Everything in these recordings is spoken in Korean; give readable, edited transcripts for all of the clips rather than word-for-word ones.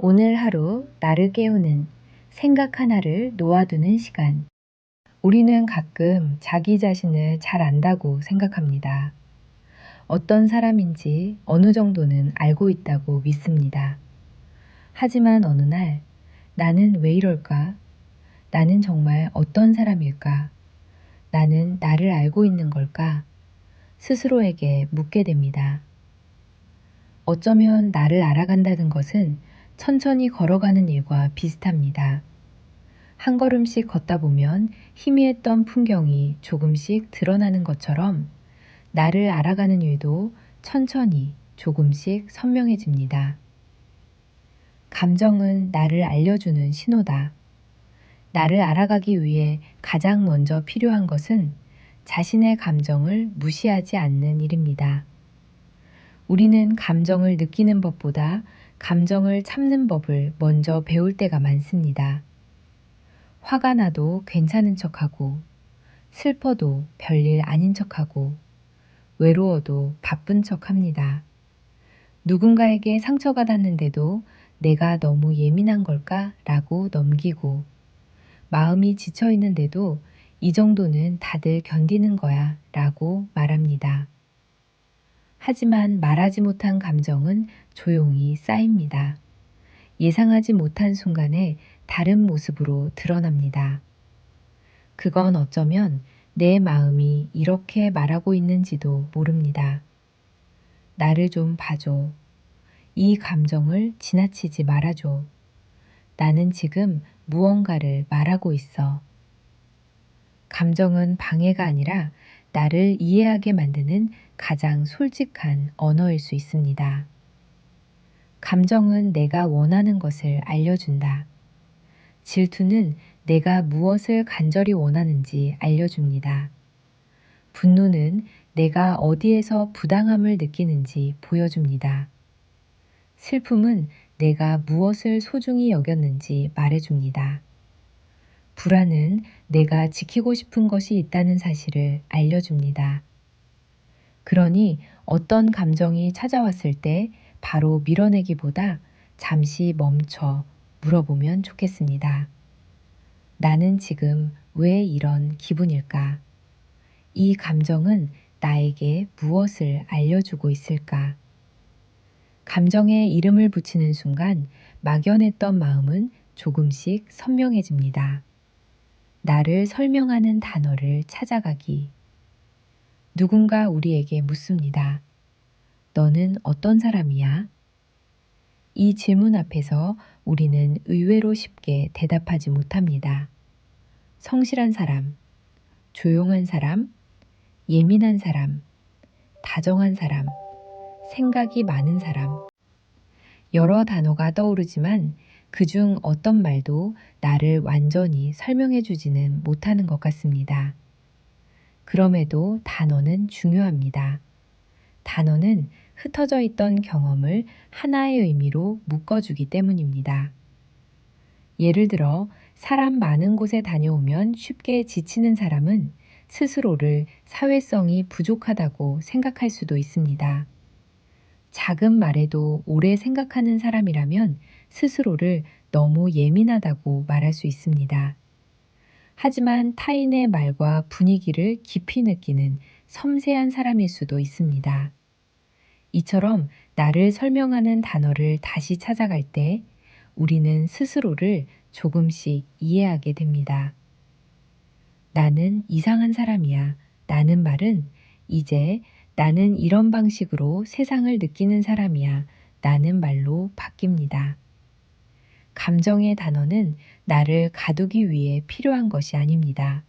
오늘 하루 나를 깨우는 생각 하나를 놓아두는 시간. 우리는 가끔 자기 자신을 잘 안다고 생각합니다. 어떤 사람인지 어느 정도는 알고 있다고 믿습니다. 하지만 어느 날 나는 왜 이럴까? 나는 정말 어떤 사람일까? 나는 나를 알고 있는 걸까? 스스로에게 묻게 됩니다. 어쩌면 나를 알아간다는 것은 천천히 걸어가는 일과 비슷합니다. 한 걸음씩 걷다 보면 희미했던 풍경이 조금씩 드러나는 것처럼 나를 알아가는 일도 천천히 조금씩 선명해집니다. 감정은 나를 알려주는 신호다. 나를 알아가기 위해 가장 먼저 필요한 것은 자신의 감정을 무시하지 않는 일입니다. 우리는 감정을 느끼는 법보다 감정을 참는 법을 먼저 배울 때가 많습니다. 화가 나도 괜찮은 척하고, 슬퍼도 별일 아닌 척하고, 외로워도 바쁜 척합니다. 누군가에게 상처가 났는데도 내가 너무 예민한 걸까? 라고 넘기고, 마음이 지쳐 있는데도 이 정도는 다들 견디는 거야 라고 말합니다. 하지만 말하지 못한 감정은 조용히 쌓입니다. 예상하지 못한 순간에 다른 모습으로 드러납니다. 그건 어쩌면 내 마음이 이렇게 말하고 있는지도 모릅니다. 나를 좀 봐줘. 이 감정을 지나치지 말아줘. 나는 지금 무언가를 말하고 있어. 감정은 방해가 아니라 나를 이해하게 만드는 가장 솔직한 언어일 수 있습니다. 감정은 내가 원하는 것을 알려준다. 질투는 내가 무엇을 간절히 원하는지 알려줍니다. 분노는 내가 어디에서 부당함을 느끼는지 보여줍니다. 슬픔은 내가 무엇을 소중히 여겼는지 말해줍니다. 불안은 내가 지키고 싶은 것이 있다는 사실을 알려줍니다. 그러니 어떤 감정이 찾아왔을 때 바로 밀어내기보다 잠시 멈춰 물어보면 좋겠습니다. 나는 지금 왜 이런 기분일까? 이 감정은 나에게 무엇을 알려주고 있을까? 감정에 이름을 붙이는 순간 막연했던 마음은 조금씩 선명해집니다. 나를 설명하는 단어를 찾아가기. 누군가 우리에게 묻습니다. 너는 어떤 사람이야? 이 질문 앞에서 우리는 의외로 쉽게 대답하지 못합니다. 성실한 사람, 조용한 사람, 예민한 사람, 다정한 사람, 생각이 많은 사람. 여러 단어가 떠오르지만 그중 어떤 말도 나를 완전히 설명해 주지는 못하는 것 같습니다. 그럼에도 단어는 중요합니다. 단어는 흩어져 있던 경험을 하나의 의미로 묶어주기 때문입니다. 예를 들어, 사람 많은 곳에 다녀오면 쉽게 지치는 사람은 스스로를 사회성이 부족하다고 생각할 수도 있습니다. 작은 말에도 오래 생각하는 사람이라면 스스로를 너무 예민하다고 말할 수 있습니다. 하지만 타인의 말과 분위기를 깊이 느끼는 섬세한 사람일 수도 있습니다. 이처럼 나를 설명하는 단어를 다시 찾아갈 때 우리는 스스로를 조금씩 이해하게 됩니다. 나는 이상한 사람이야. 나는 말은 이제 나는 이런 방식으로 세상을 느끼는 사람이야. 나는 말로 바뀝니다. 감정의 단어는 나를 가두기 위해 필요한 것이 아닙니다.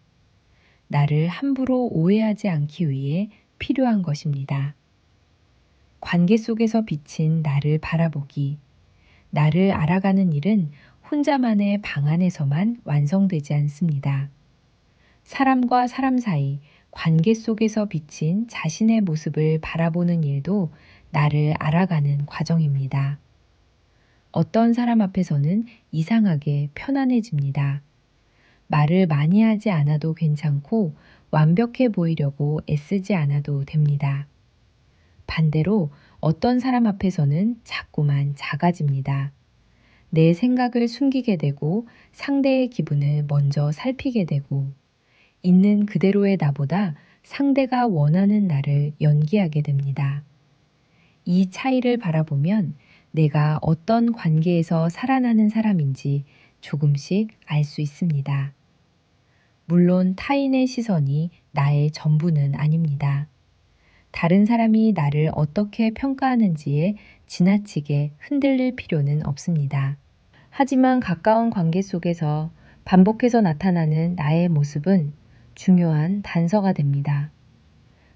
나를 함부로 오해하지 않기 위해 필요한 것입니다. 관계 속에서 비친 나를 바라보기. 나를 알아가는 일은 혼자만의 방 안에서만 완성되지 않습니다. 사람과 사람 사이, 관계 속에서 비친 자신의 모습을 바라보는 일도 나를 알아가는 과정입니다. 어떤 사람 앞에서는 이상하게 편안해집니다. 말을 많이 하지 않아도 괜찮고 완벽해 보이려고 애쓰지 않아도 됩니다. 반대로 어떤 사람 앞에서는 자꾸만 작아집니다. 내 생각을 숨기게 되고 상대의 기분을 먼저 살피게 되고 있는 그대로의 나보다 상대가 원하는 나를 연기하게 됩니다. 이 차이를 바라보면 내가 어떤 관계에서 살아나는 사람인지 조금씩 알 수 있습니다. 물론 타인의 시선이 나의 전부는 아닙니다. 다른 사람이 나를 어떻게 평가하는지에 지나치게 흔들릴 필요는 없습니다. 하지만 가까운 관계 속에서 반복해서 나타나는 나의 모습은 중요한 단서가 됩니다.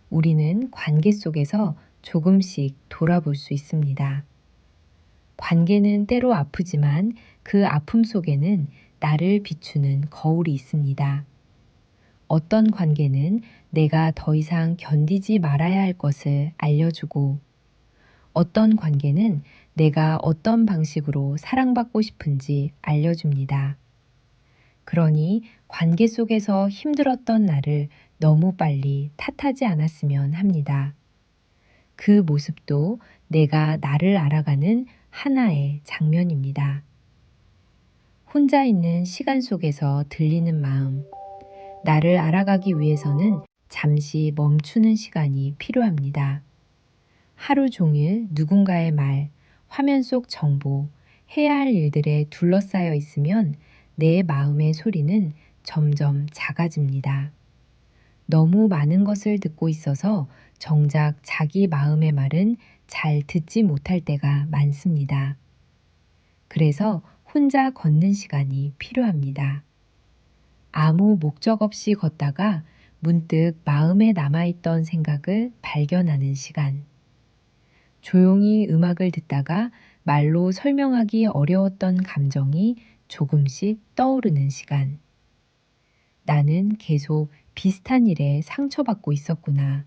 우리는 관계 속에서 조금씩 돌아볼 수 있습니다. 관계는 때로 아프지만 그 아픔 속에는 나를 비추는 거울이 있습니다. 어떤 관계는 내가 더 이상 견디지 말아야 할 것을 알려주고 어떤 관계는 내가 어떤 방식으로 사랑받고 싶은지 알려줍니다. 그러니 관계 속에서 힘들었던 나를 너무 빨리 탓하지 않았으면 합니다. 그 모습도 내가 나를 알아가는 하나의 장면입니다. 혼자 있는 시간 속에서 들리는 마음, 나를 알아가기 위해서는 잠시 멈추는 시간이 필요합니다. 하루 종일 누군가의 말, 화면 속 정보, 해야 할 일들에 둘러싸여 있으면 내 마음의 소리는 점점 작아집니다. 너무 많은 것을 듣고 있어서 정작 자기 마음의 말은 잘 듣지 못할 때가 많습니다. 그래서 혼자 걷는 시간이 필요합니다. 아무 목적 없이 걷다가 문득 마음에 남아있던 생각을 발견하는 시간. 조용히 음악을 듣다가 말로 설명하기 어려웠던 감정이 조금씩 떠오르는 시간. 나는 계속 비슷한 일에 상처받고 있었구나.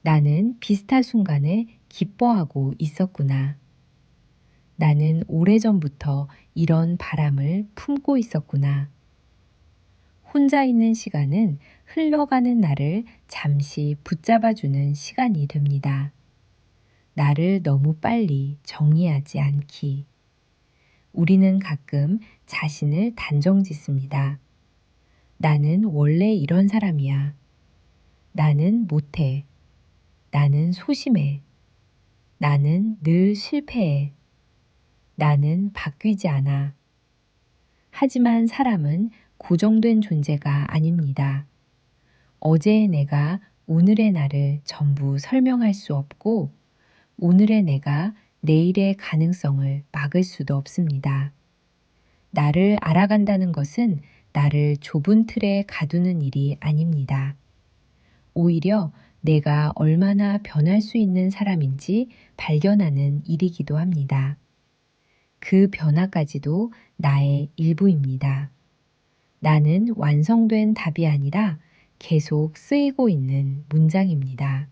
나는 비슷한 순간에 기뻐하고 있었구나. 나는 오래전부터 이런 바람을 품고 있었구나. 혼자 있는 시간은 흘러가는 나를 잠시 붙잡아주는 시간이 됩니다. 나를 너무 빨리 정의하지 않기. 우리는 가끔 자신을 단정 짓습니다. 나는 원래 이런 사람이야. 나는 못해. 나는 소심해. 나는 늘 실패해. 나는 바뀌지 않아. 하지만 사람은 고정된 존재가 아닙니다. 어제의 내가 오늘의 나를 전부 설명할 수 없고 오늘의 내가 내일의 가능성을 막을 수도 없습니다. 나를 알아간다는 것은 나를 좁은 틀에 가두는 일이 아닙니다. 오히려 내가 얼마나 변할 수 있는 사람인지 발견하는 일이기도 합니다. 그 변화까지도 나의 일부입니다. 나는 완성된 답이 아니라 계속 쓰이고 있는 문장입니다.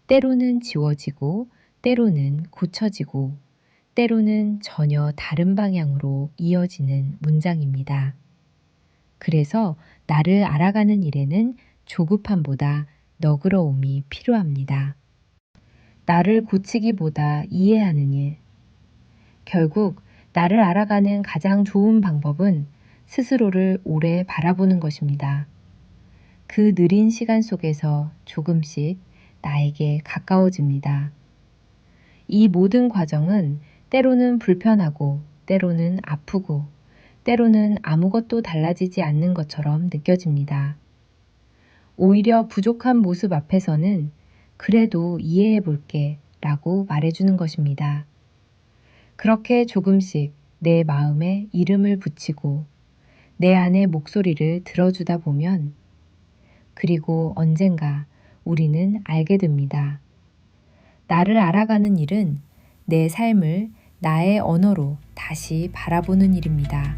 때로는 지워지고, 때로는 고쳐지고, 때로는 전혀 다른 방향으로 이어지는 문장입니다. 그래서 나를 알아가는 일에는 조급함보다 너그러움이 필요합니다. 나를 고치기보다 이해하는 일. 결국 나를 알아가는 가장 좋은 방법은 스스로를 오래 바라보는 것입니다. 그 느린 시간 속에서 조금씩 나에게 가까워집니다. 이 모든 과정은 때로는 불편하고, 때로는 아프고, 때로는 아무것도 달라지지 않는 것처럼 느껴집니다. 오히려 부족한 모습 앞에서는 그래도 이해해 볼게 라고 말해주는 것입니다. 그렇게 조금씩 내 마음에 이름을 붙이고 내 안의 목소리를 들어주다 보면 그리고 언젠가 우리는 알게 됩니다. 나를 알아가는 일은 내 삶을 나의 언어로 다시 바라보는 일입니다.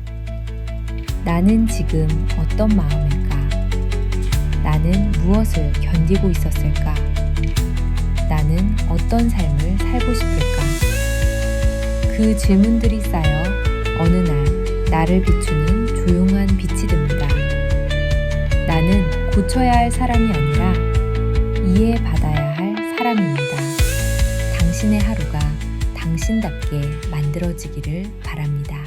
나는 지금 어떤 마음일까? 나는 무엇을 견디고 있었을까? 나는 어떤 삶을 살고 싶을까? 그 질문들이 쌓여 어느 날 나를 비추는 조용한 빛이 됩니다. 나는 고쳐야 할 사람이 아니라 이해받아야 할 사람입니다. 당신의 하루가 당신답게 만들어집니다. 만들어지기를 바랍니다.